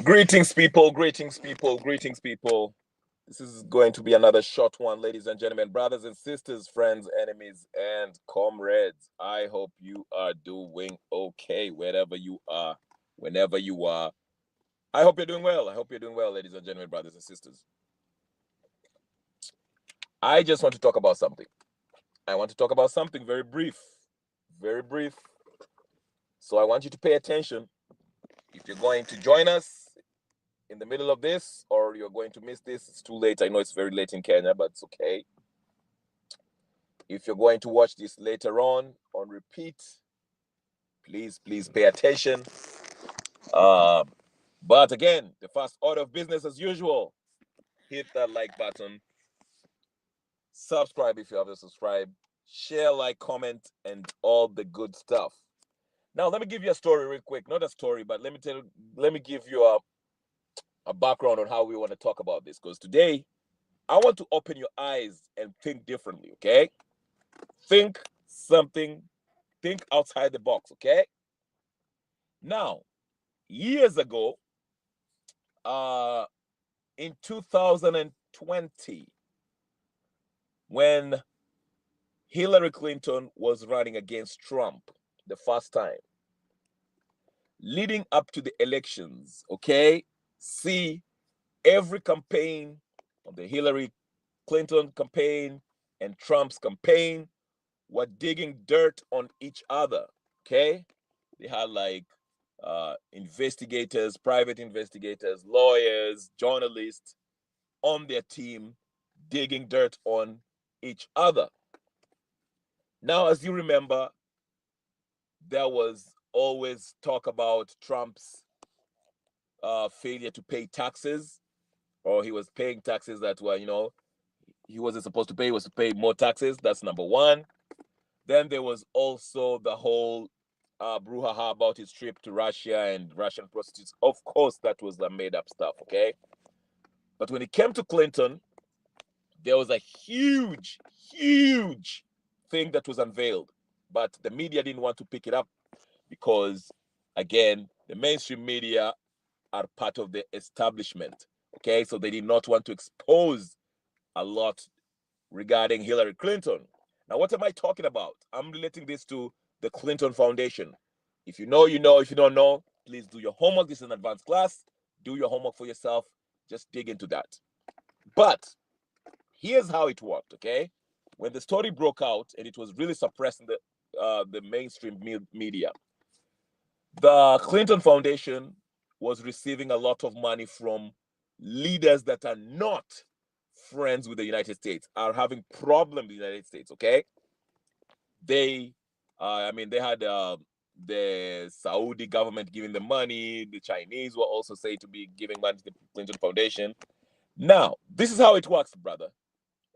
Greetings, people. Greetings, people. Greetings, people. This is going to be another short one, ladies and gentlemen, brothers and sisters, friends, enemies, and comrades. I hope you are doing okay wherever you are, whenever you are. I hope you're doing well. I hope you're doing well, ladies and gentlemen, brothers and sisters. I just want to talk about something. I want to talk about something very brief. Very brief. So I want you to pay attention. If you're going to join us in the middle of this or you're going to miss this, it's too late. I know it's very late in Kenya, but it's okay. If you're going to watch this later on repeat, please pay attention. But again, the first order of business as usual, hit that like button, subscribe if you haven't subscribed, share, like, comment, and all the good stuff. Now let me give you a story real quick. Not a story, but let me give you a background on how we want to talk about this, because today I want to open your eyes and think differently, okay? Think outside the box, okay? Now, years ago, in 2020, when Hillary Clinton was running against Trump the first time, leading up to the elections, okay? See, every campaign of the Hillary Clinton campaign and Trump's campaign were digging dirt on each other, okay? They had like investigators, private investigators, lawyers, journalists on their team digging dirt on each other. Now, as you remember, there was always talk about Trump's failure to pay taxes, or he was paying taxes that were, he wasn't supposed to pay. He was to pay more taxes. That's number one. Then there was also the whole brouhaha about his trip to Russia and Russian prostitutes. Of course, that was the made-up stuff, okay? But when it came to Clinton, there was a huge thing that was unveiled. But the media didn't want to pick it up because, again, the mainstream media are part of the establishment, okay? So they did not want to expose a lot regarding Hillary Clinton. Now, what am I talking about? I'm relating this to the Clinton Foundation. If you know, you know. If you don't know, please do your homework. This is an advanced class. Do your homework for yourself. Just dig into that. But here's how it worked, okay? When the story broke out and it was really suppressed in the mainstream media, the Clinton Foundation was receiving a lot of money from leaders that are not friends with the United States, are having problems with the United States, okay? They had the Saudi government giving them money. The Chinese were also said to be giving money to the Clinton Foundation. Now, this is how it works, brother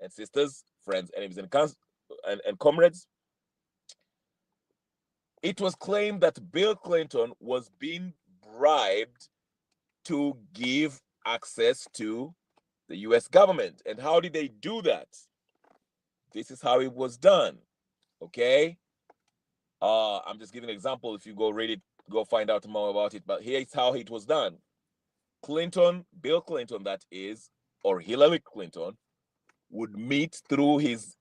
and sisters, friends, enemies, and comrades. It was claimed that Bill Clinton was being bribed to give access to the US government. And how did they do that? This is how it was done, okay? I'm just giving an example. If you go read it, go find out more about it. But here's how it was done. Bill Clinton, that is, or Hillary Clinton, would meet through his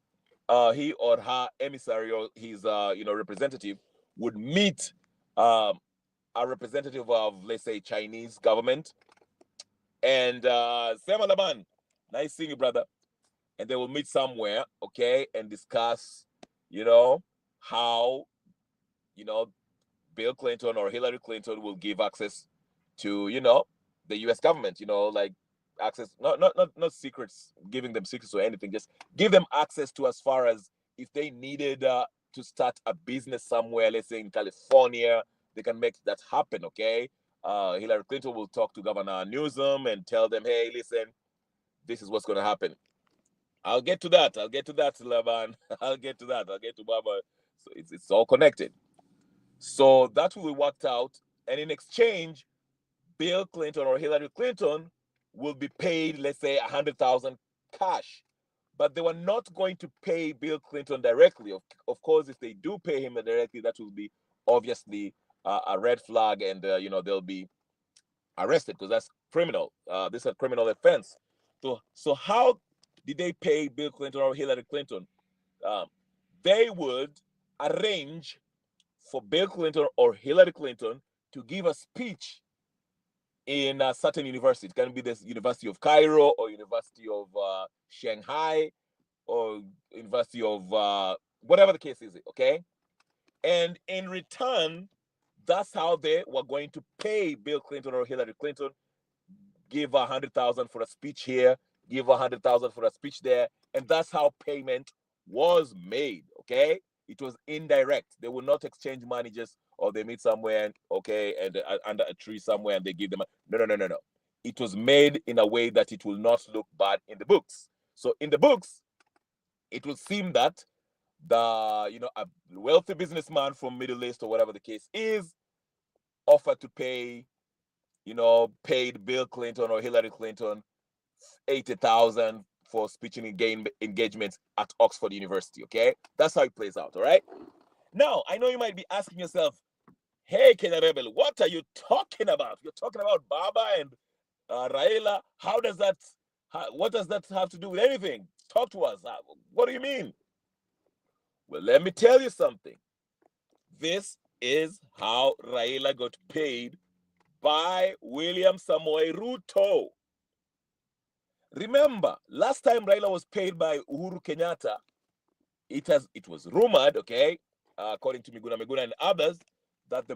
he or her emissary or his representative would meet a representative of, let's say, Chinese government, and Sam Alaman, nice seeing you, brother. And they will meet somewhere, okay, and discuss, how, Bill Clinton or Hillary Clinton will give access to, the U.S. government, like access, not secrets, giving them secrets or anything, just give them access to, as far as if they needed to start a business somewhere, let's say in California, they can make that happen, okay? Hillary Clinton will talk to Governor Newsom and tell them, hey, listen, this is what's going to happen. I'll get to that, Laban. I'll get to Baba. So it's all connected. So that will be worked out. And in exchange, Bill Clinton or Hillary Clinton will be paid, let's say, 100,000 cash. But they were not going to pay Bill Clinton directly. Of course, if they do pay him directly, that will be obviously a red flag, and there'll be arrested because that's criminal. This is a criminal offense. So how did they pay Bill Clinton or Hillary Clinton? Um, they would arrange for Bill Clinton or Hillary Clinton to give a speech in a certain university. It can be the University of Cairo or University of Shanghai or University of whatever the case is, okay? And in return, that's how they were going to pay Bill Clinton or Hillary Clinton. Give 100,000 for a speech here, give 100,000 for a speech there, and that's how payment was made. Okay, it was indirect. They will not exchange money just or they meet somewhere, okay, and under a tree somewhere and they give them. No. It was made in a way that it will not look bad in the books. So in the books, it will seem that a wealthy businessman from Middle East or whatever the case is offered to paid Bill Clinton or Hillary Clinton 80,000 for speaking engagements at Oxford University. Okay, that's how it plays out. All right. Now I know you might be asking yourself, "Hey, Kenya Rebel, what are you talking about? You're talking about Baba and Raila. What does that have to do with anything? Talk to us. What do you mean?" Well, let me tell you something. This is how Raila got paid by William Samoei Ruto. Remember, last time Raila was paid by Uhuru Kenyatta, it was rumored, okay, according to Miguna and others, that the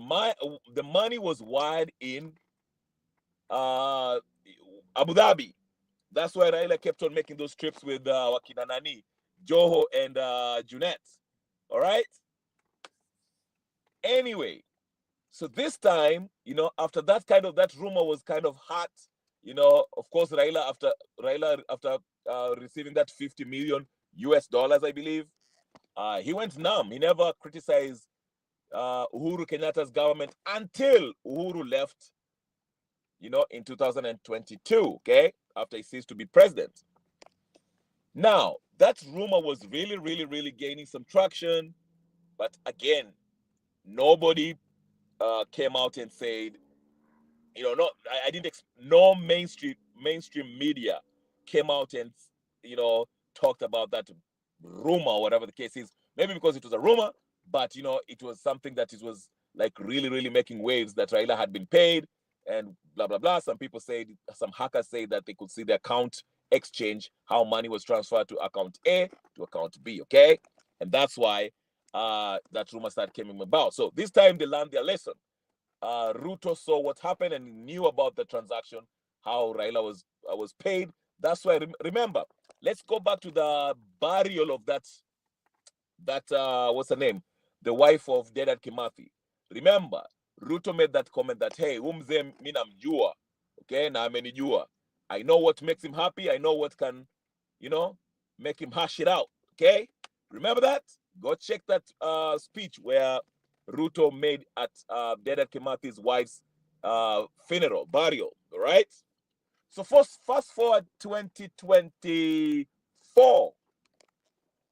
money was wired in Abu Dhabi. That's why Raila kept on making those trips with Wakina Nani, Joho, and Junet. All right. Anyway, so this time, after that rumor was kind of hot, of course, Raila after receiving that 50 million US dollars, I believe, he went numb. He never criticized Uhuru Kenyatta's government until Uhuru left, in 2022, okay, after he ceased to be president. Now, that rumor was really, really, really gaining some traction, but again, nobody came out and said, no mainstream media came out and talked about that rumor or whatever the case is. Maybe because it was a rumor, but it was something that it was like really, really making waves that Raila had been paid and blah blah blah. Some hackers say that they could see the account exchange, how money was transferred to account A to account B. Okay, and that's why that rumor started coming about. So this time they learned their lesson. Ruto saw what happened and knew about the transaction, how Raila was paid. That's why, remember, let's go back to the burial of that what's her name? The wife of Dedan Kimathi. Remember, Ruto made that comment that, hey, umze mina mjua, okay, na amenijua. I know what makes him happy. I know what can, make him hash it out, okay? Remember that? Go check that speech where Ruto made at Dedan Kimathi's wife's burial, all right? So fast forward 2024,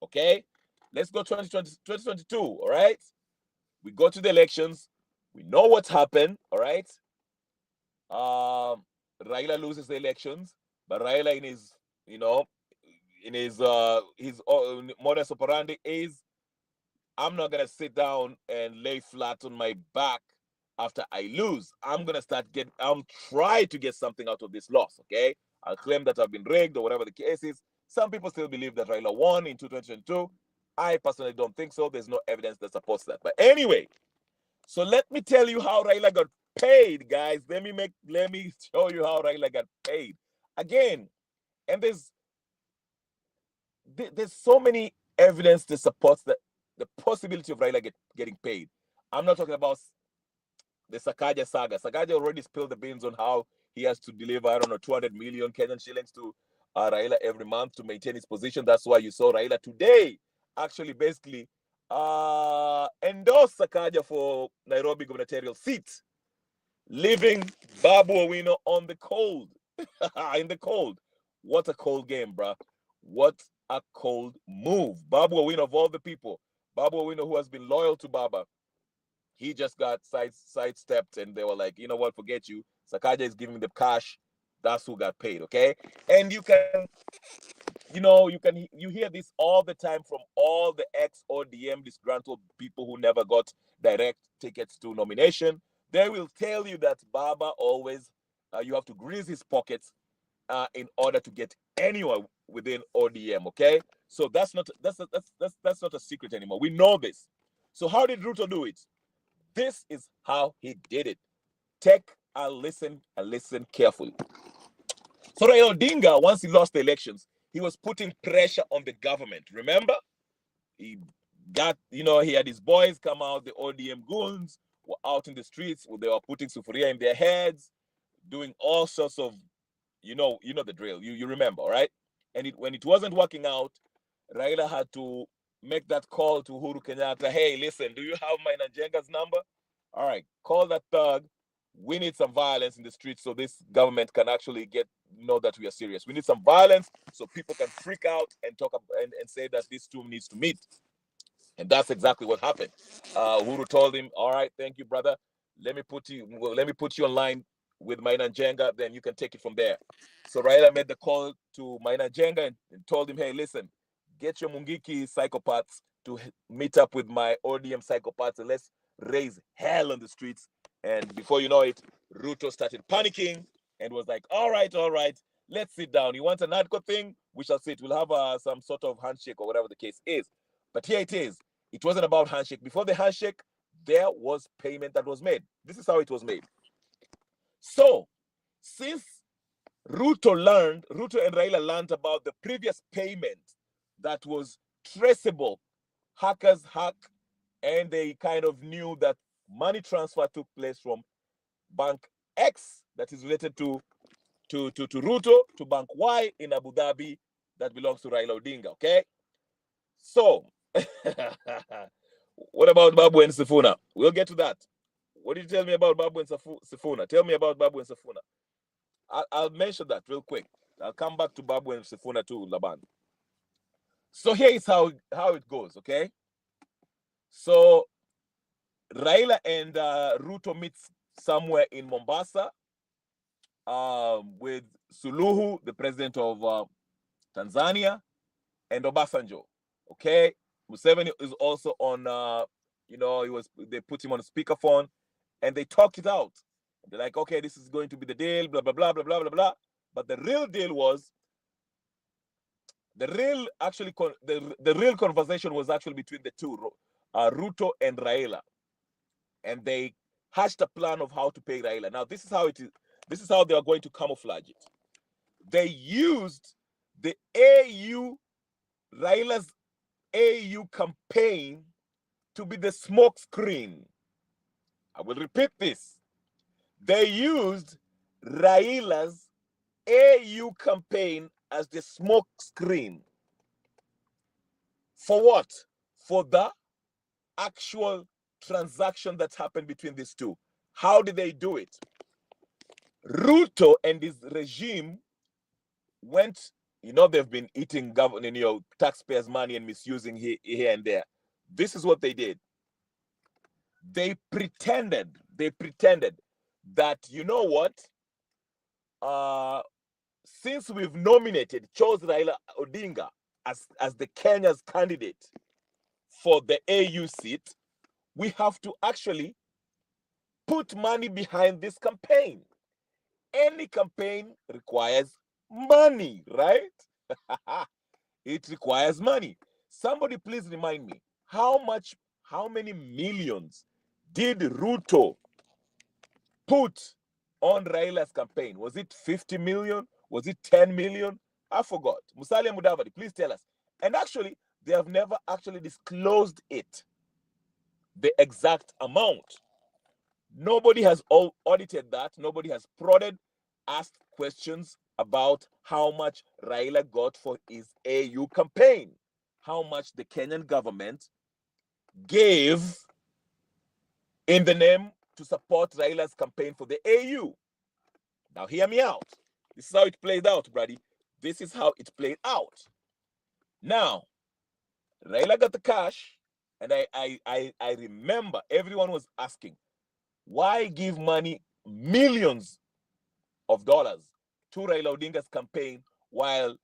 okay? Let's go 2022, all right? We go to the elections. We know what's happened, all right? Raila loses the elections, but Raila in his modus operandi is, I'm not going to sit down and lay flat on my back after I lose. I'm try to get something out of this loss, okay? I'll claim that I've been rigged or whatever the case is. Some people still believe that Raila won in 2022. I personally don't think so. There's no evidence that supports that. But anyway, so let me tell you how Raila got paid, guys. Let me show you how Raila got paid. Again, and there's so many evidence that supports the possibility of Raila getting paid. I'm not talking about the Sakaja saga. Sakaja already spilled the beans on how he has to deliver, 200 million Kenyan shillings to Raila every month to maintain his position. That's why you saw Raila today actually basically endorse Sakaja for Nairobi gubernatorial seat, leaving Babu Owino on the cold. In the cold. What a cold game, bruh. What a cold move. Babu Owino, of all the people, Babu Owino, who has been loyal to Baba, he just got sidestepped and they were like, you know what, forget you. Sakaja is giving the cash. That's who got paid, okay? And you hear this all the time from all the ex-ODM disgruntled people who never got direct tickets to nomination. They will tell you that Baba always, you have to grease his pockets in order to get anyone within ODM, okay? So that's not a secret anymore. We know this. So how did Ruto do it? This is how he did it. Take a listen carefully. So Raila Odinga, once he lost the elections, he was putting pressure on the government. Remember? He got, he had his boys come out, the ODM goons were out in the streets, they were putting sufuria in their heads, doing all sorts of, the drill. You remember, right? And when it wasn't working out, Raila had to make that call to Uhuru Kenyatta. Hey, listen, do you have my Najenga's number? All right, call that thug. We need some violence in the streets so this government can actually know that we are serious. We need some violence so people can freak out and talk and say that this two needs to meet. And that's exactly what happened. Uhuru told him, all right, thank you, brother. Let me put you online with Maina Njenga, then you can take it from there. So Raila made the call to Maina Njenga and told him, hey, listen, get your Mungiki psychopaths to meet up with my ODM psychopaths and let's raise hell on the streets. And before you know it, Ruto started panicking and was like, all right, let's sit down. You want an hardcore thing? We shall sit. We'll have some sort of handshake or whatever the case is. But here it is. It wasn't about handshake. Before the handshake, there was payment that was made. This is how it was made. So, since Ruto and Raila learned about the previous payment that was traceable, hackers hack, and they kind of knew that money transfer took place from Bank X that is related to Ruto to Bank Y in Abu Dhabi that belongs to Raila Odinga, okay? So, what about Babu and Sifuna? We'll get to that. What did you tell me about Babu and Sifuna? Tell me about Babu and Sifuna. I'll mention that real quick. I'll come back to Babu and Sifuna too, Laban. So here is how it goes, okay? So Raila and Ruto meet somewhere in Mombasa with Suluhu, the president of Tanzania, and Obasanjo, okay? Museveni is also on, they put him on a speakerphone and they talked it out. They're like, okay, this is going to be the deal, blah, blah, blah, blah, blah, blah, blah. But the real deal was, the real conversation was actually between the two, Ruto and Raila. And they hatched a plan of how to pay Raila. Now, this is how it is. This is how they are going to camouflage it. They used the Raila's AU campaign to be the smoke screen. I will repeat this. They used Raila's AU campaign as the smoke screen. For what? For the actual transaction that happened between these two. How did they do it? Ruto and his regime went, they've been eating taxpayers' money and misusing here and there. This is what they did. They pretended that, since we've chose Raila Odinga as the Kenya's candidate for the AU seat, we have to actually put money behind this campaign. Any campaign requires money, right? It requires money. Somebody please remind me, how many millions did Ruto put on Raila's campaign? Was it 50 million? Was it 10 million? I forgot. Musalia Mudavadi, please tell us. And actually, they have never actually disclosed it, the exact amount. Nobody has audited that. Nobody has prodded, asked questions about how much Raila got for his AU campaign, how much the Kenyan government gave in the name to support Raila's campaign for the AU. Now, hear me out. This is how it played out, buddy. This is how it played out. Now, Raila got the cash, and I remember everyone was asking, why give money, millions of dollars to Raila Odinga's campaign, while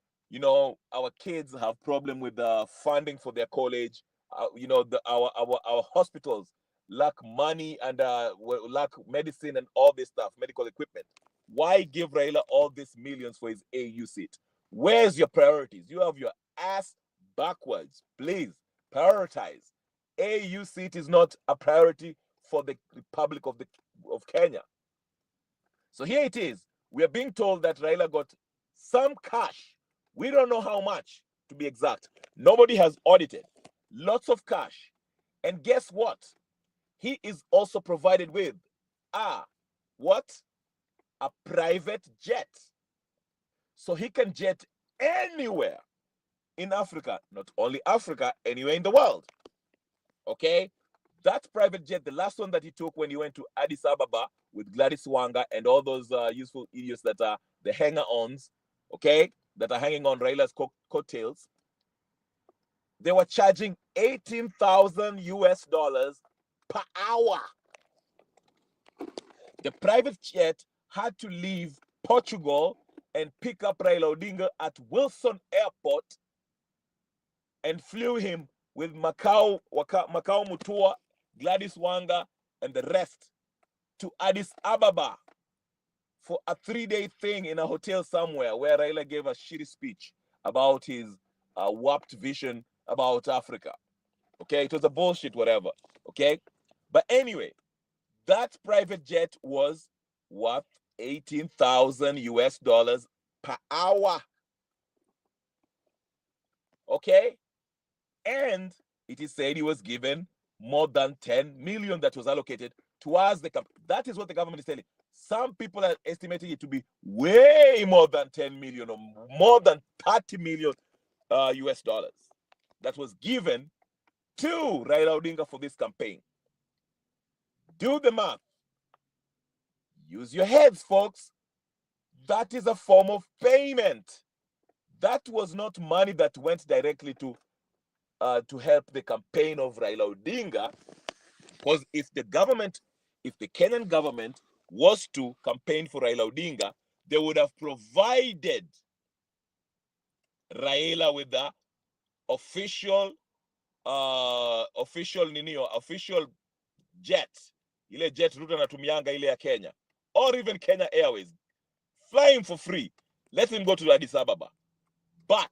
our kids have problem with the funding for their college. Our hospitals lack money and lack medicine and all this stuff, medical equipment. Why give Raila all these millions for his AU seat? Where's your priorities? You have your ass backwards. Please prioritize. AU seat is not a priority for the Republic of Kenya. So here it is. We are being told that Raila got some cash. We don't know how much, to be exact. Nobody has audited. Lots of cash. And guess what? He is also provided with what? A private jet. So he can jet anywhere in Africa, not only Africa, anywhere in the world. Okay? That private jet, the last one that he took when he went to Addis Ababa with Gladys Wanga and all those useful idiots that are the hanger-ons, okay, that are hanging on Raila's coattails, they were charging $18,000 per hour. The private jet had to leave Portugal and pick up Raila Odinga at Wilson Airport and flew him with Macau Mutua, Gladys Wanga, and the rest to Addis Ababa for a 3-day thing in a hotel somewhere where Raila gave a shitty speech about his warped vision about Africa. Okay, it was a bullshit, whatever. Okay, but anyway, that private jet was worth $18,000 per hour. Okay, and it is said he was given more than 10 million that was allocated towards the company. That is what the government is telling. Some people are estimating it to be way more than 10 million or more than 30 million US dollars that was given to Raila Odinga for this campaign. Do the math. Use your heads, folks. That is a form of payment. That was not money that went directly to help the campaign of Raila Odinga. Because if the Kenyan government was to campaign for Raila Odinga, they would have provided Raila with the official jet, ile jet Ruto anatumianga ile ya Kenya, or even Kenya Airways, flying for free. Let him go to Addis Ababa. But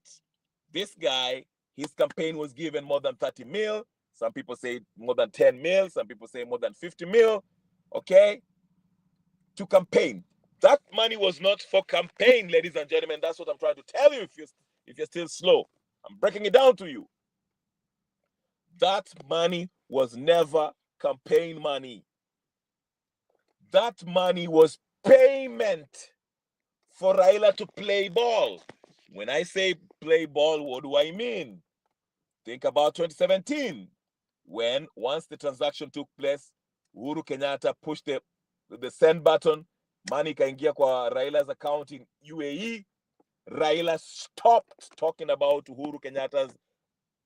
this guy, his campaign was given more than 30 mil. Some people say more than 10 mil. Some people say more than 50 mil. Okay? To campaign. That money was not for campaign, ladies and gentlemen. That's what I'm trying to tell you if you're still slow. I'm breaking it down to you. That money was never campaign money. That money was payment for Raila to play ball. When I say play ball, what do I mean? Think about 2017, when once the transaction took place, Uhuru Kenyatta pushed the send button, money kaingia kwa Raila's account in UAE. Raila stopped talking about Uhuru Kenyatta's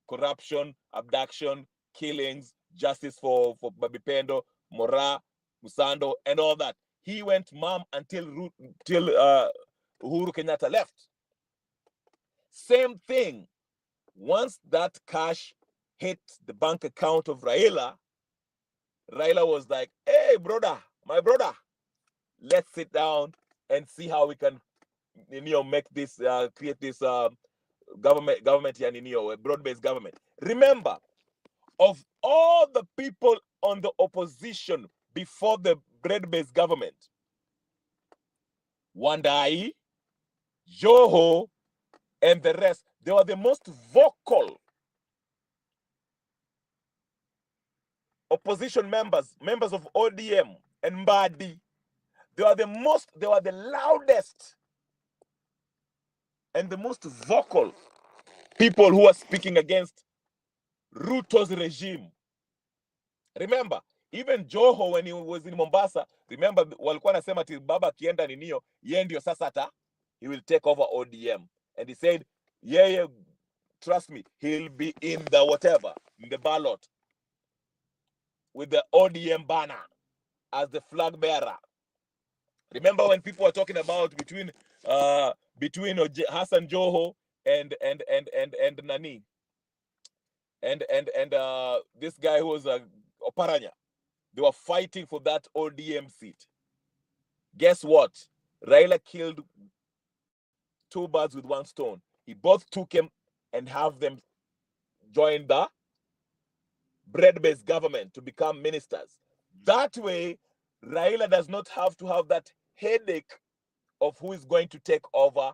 corruption, abduction, killings, justice for Babi Pendo, Mora, Musando, and all that. He went mum until Uhuru Kenyatta left. Same thing. Once that cash hit the bank account of Raila was like, hey, brother, my brother, let's sit down and see how we can, make this, create this government here in a broad-based government. Remember, of all the people on the opposition before the broad-based government, Wandai, Joho, and the rest, they were the most vocal opposition members of ODM and Mbadi. They were the loudest and the most vocal people who are speaking against Ruto's regime. Remember, even Joho, when he was in Mombasa, remember, walikuwa nasema ati baba akienda ninio, yeye ndio sasa he will take over ODM. And he said, yeah, trust me, he'll be in the whatever, in the ballot, with the ODM banner as the flag bearer. Remember when people were talking about between Hassan Joho and Nani and this guy who was Oparanya. They were fighting for that ODM seat. Guess what? Raila killed two birds with one stone. He both took him and have them join the bread-based government to become ministers. That way, Raila does not have to have that headache of who is going to take over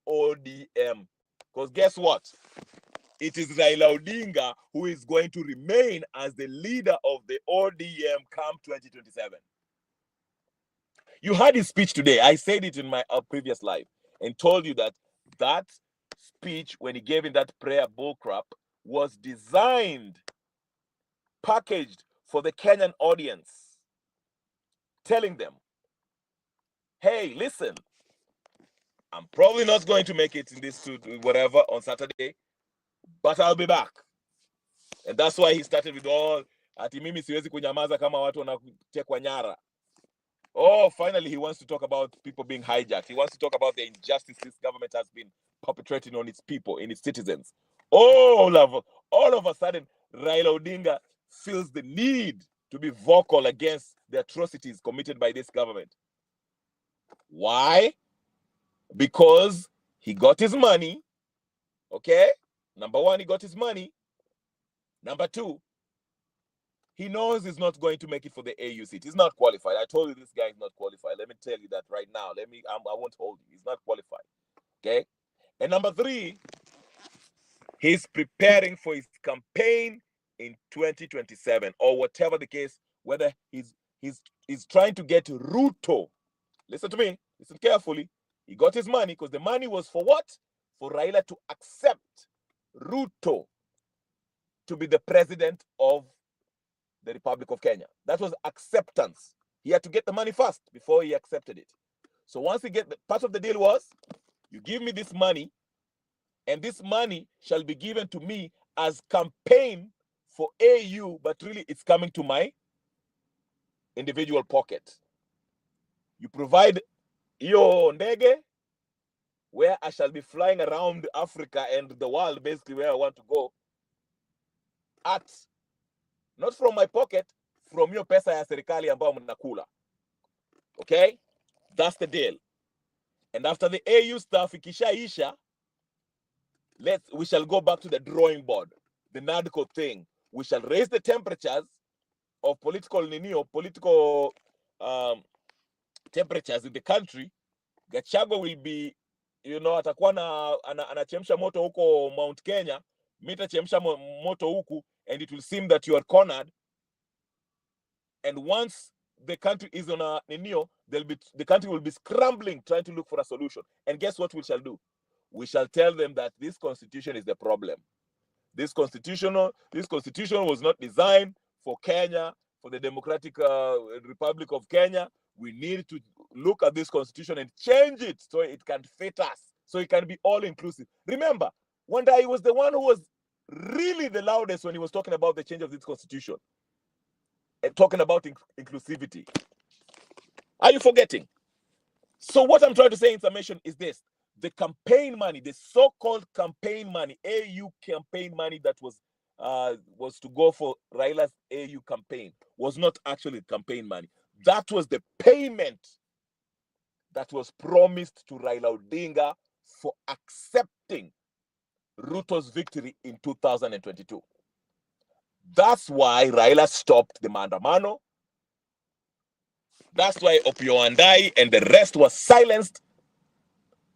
ODM. Because guess what? It is Raila Odinga who is going to remain as the leader of the ODM come 2027. You heard his speech today. I said it in my previous live and told you that that speech, when he gave in that prayer bullcrap, was designed, packaged for the Kenyan audience, telling them, hey, listen, I'm probably not going to make it in this whatever on Saturday, but I'll be back. And that's why he started with all, ati mimi siwezi kunyamaza kama watu wanatekwa nyara. Oh, finally, he wants to talk about people being hijacked. He wants to talk about the injustice this government has been perpetrating on its people, in its citizens. All of a sudden, Raila Odinga feels the need to be vocal against the atrocities committed by this government. Why? Because he got his money. Okay? Number one, he got his money. Number two, he knows he's not going to make it for the AU seat. He's not qualified. I told you this guy is not qualified. Let me tell you that right now. I won't hold you. He's not qualified. Okay? And number three, he's preparing for his campaign in 2027 or whatever the case, whether he's trying to get Ruto. Listen to me. Listen carefully. He got his money because the money was for what? For Raila to accept Ruto to be the president of the Republic of Kenya. That was acceptance. He had to get the money first before he accepted it. So once he get part of the deal was, you give me this money, and this money shall be given to me as campaign for AU, but really it's coming to my individual pocket. You provide your ndege, where I shall be flying around Africa and the world, basically where I want to go, at not from my pocket, from your pesa ya serikali ambao mnakula. Okay? That's the deal. And after the AU stuff ikishaisha, we shall go back to the drawing board, the NADCO thing. We shall raise the temperatures of political temperatures in the country. Gachagua will be, atakuwa anachemsha moto huko Mount Kenya, mitachemsha moto huku, and it will seem that you are cornered. And once the country is on a Nino, the country will be scrambling, trying to look for a solution. And guess what we shall do? We shall tell them that this constitution is the problem. This constitution was not designed for Kenya, for the Democratic Republic of Kenya. We need to look at this constitution and change it so it can fit us, so it can be all-inclusive. Remember, Wandai was the one who was really the loudest when he was talking about the change of this constitution and talking about inclusivity. Are you forgetting? So what I'm trying to say in summation is this. The campaign money, the so-called campaign money, AU campaign money that was to go for Raila's AU campaign, was not actually campaign money. That was the payment that was promised to Raila Odinga for accepting Ruto's victory in 2022. That's why Raila stopped the maandamano. That's why Opiyo Wandayi and the rest was silenced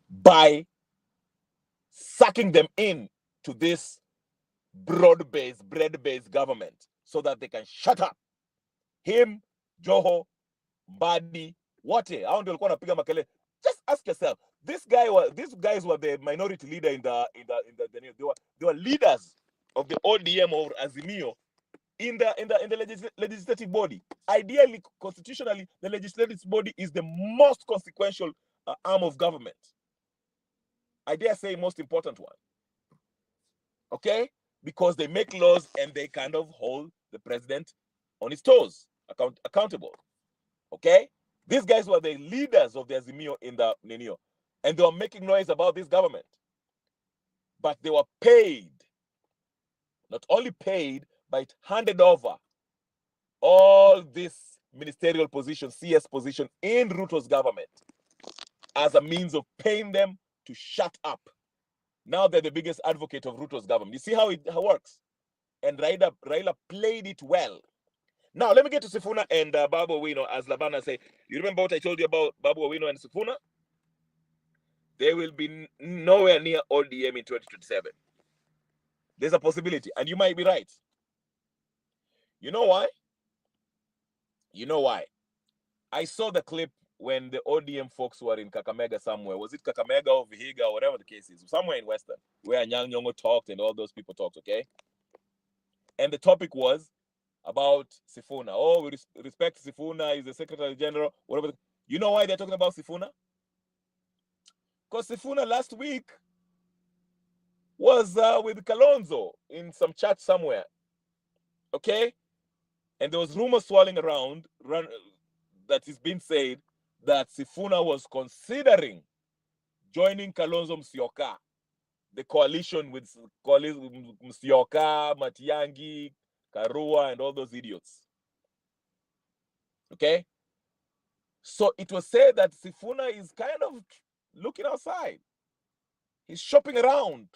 by sucking them in to this broad-based, bread-based government so that they can shut up. Him, Joho, Mbadi, Wate, hao ndio walikuwa wanapiga makelele. Just ask yourself, these guys were the minority leader they were leaders of the ODM or Azimio in the legislative body. Ideally, constitutionally, the legislative body is the most consequential arm of government. I dare say most important one. Okay? Because they make laws and they kind of hold the president on his toes, accountable. Okay? These guys were the leaders of the Azimio in the Ninio, and they were making noise about this government. But they were paid, not only paid, but handed over all this ministerial position, CS position in Ruto's government as a means of paying them to shut up. Now they're the biggest advocate of Ruto's government. You see how it works? And Raila played it well. Now, let me get to Sifuna and Babu Owino. As Labana say, you remember what I told you about Babu Owino and Sifuna? They will be nowhere near ODM in 2027. There's a possibility, and you might be right. You know why? You know why? I saw the clip when the ODM folks were in Kakamega somewhere. Was it Kakamega or Vihiga or whatever the case is? Somewhere in Western, where Nyang' Nyong'o talked and all those people talked, okay? And the topic was about Sifuna. Oh, we respect Sifuna, he's the Secretary General, whatever. You know why they're talking about Sifuna? Because Sifuna last week was with Kalonzo in some church somewhere, okay? And there was rumors swirling around that is being said that Sifuna was considering joining Kalonzo Musyoka, the coalition with Musyoka, Matiang'i, Karua, and all those idiots. Okay? So it was said that Sifuna is kind of looking outside. He's shopping around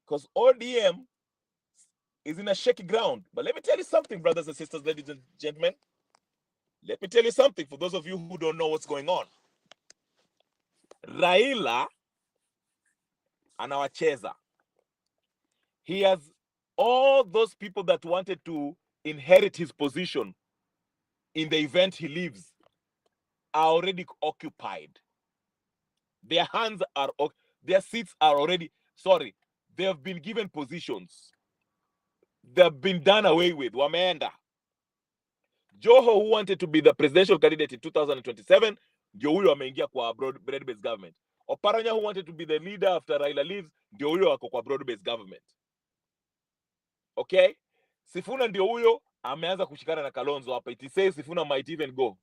because ODM is in a shaky ground. But let me tell you something, brothers and sisters, ladies and gentlemen. Let me tell you something for those of you who don't know what's going on. Raila anawacheza. He has all those people that wanted to inherit his position in the event he leaves are already occupied. Their hands are, their seats are already, they have been given positions. They've been done away with. Wameenda. Joho, who wanted to be the presidential candidate in 2027, ndio huyo ameingia kwa broad-based government. Oparanya, who wanted to be the leader after Raila leaves, ndio huyo ako kwa broad-based government. Okay? Sifuna ndio huyo ameanza kushikana na Kalonzo hapa. It says Sifuna might even go.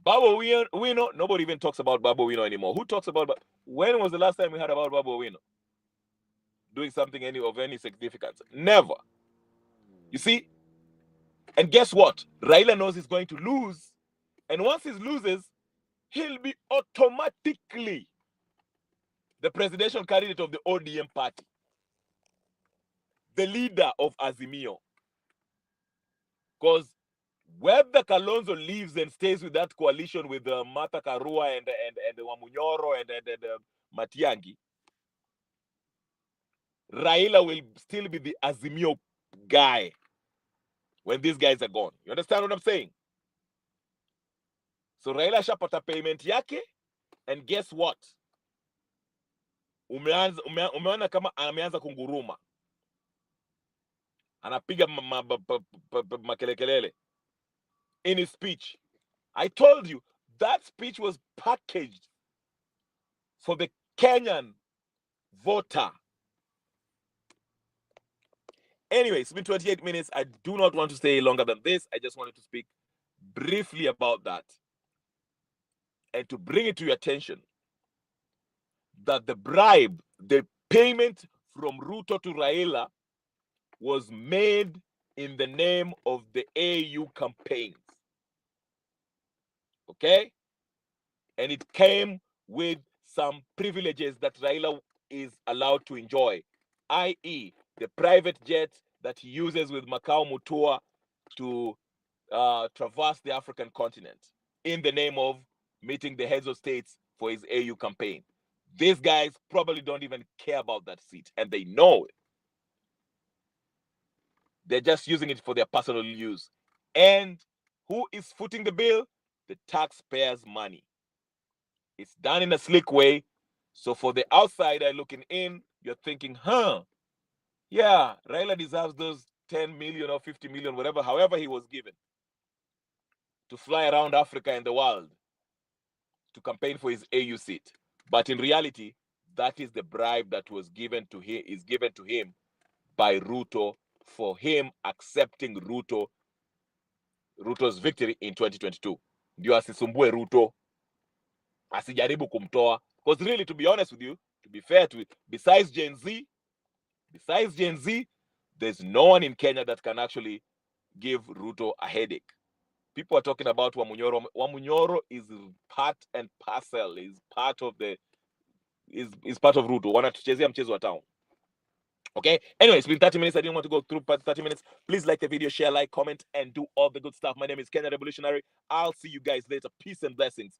Babu Owino, nobody even talks about Babu Owino anymore. Who talks about? When was the last time we heard about Babu Owino doing something of any significance? Never. You see? And guess what? Raila knows he's going to lose. And once he loses, he'll be automatically the presidential candidate of the ODM party, the leader of Azimio. Because whether Kalonzo leaves and stays with that coalition with Martha Karua and Wamunyoro and Matiang'i, Raila will still be the Azimio guy when these guys are gone. You understand what I'm saying? So Raila shapata payment yake, and guess what? Umeona kama ameanza kunguruma. Anapiga makelekelele in his speech. I told you, that speech was packaged for the Kenyan voter. Anyway, it's been 28 minutes. I do not want to stay longer than this. I just wanted to speak briefly about that and to bring it to your attention that the bribe, the payment from Ruto to Raila was made in the name of the AU campaigns. Okay? And it came with some privileges that Raila is allowed to enjoy, i.e., the private jet that he uses with Macau Mutua to traverse the African continent in the name of meeting the heads of states for his AU campaign. These guys probably don't even care about that seat, and they know it. They're just using it for their personal use. And who is footing the bill? The taxpayers' money. It's done in a slick way. So for the outsider looking in, you're thinking, yeah, Raila deserves those 10 million or 50 million, whatever, however he was given, to fly around Africa and the world to campaign for his AU seat. But in reality, that is the bribe that was given to him by Ruto for him accepting Ruto's victory in 2022. ndio asisumbue Ruto, asijaribu kumtoa. Because really, to be honest with you, to be fair to it, besides Gen Z, there's no one in Kenya that can actually give Ruto a headache. People are talking about Wamunyoro. Wamunyoro is part and parcel, is part of the is part of Ruto. Wanatuchezea mchezo wa town. Okay, anyway, it's been 30 minutes. I didn't want to go through 30 minutes. Please like the video, share, like, comment, and do all the good stuff. My name is Kenya Revolutionary. I'll see you guys later. Peace and blessings.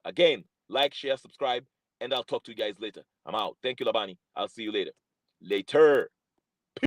Again, like, share, subscribe, and I'll talk to you guys later. I'm out. Thank you, Labani. I'll see you later. Later.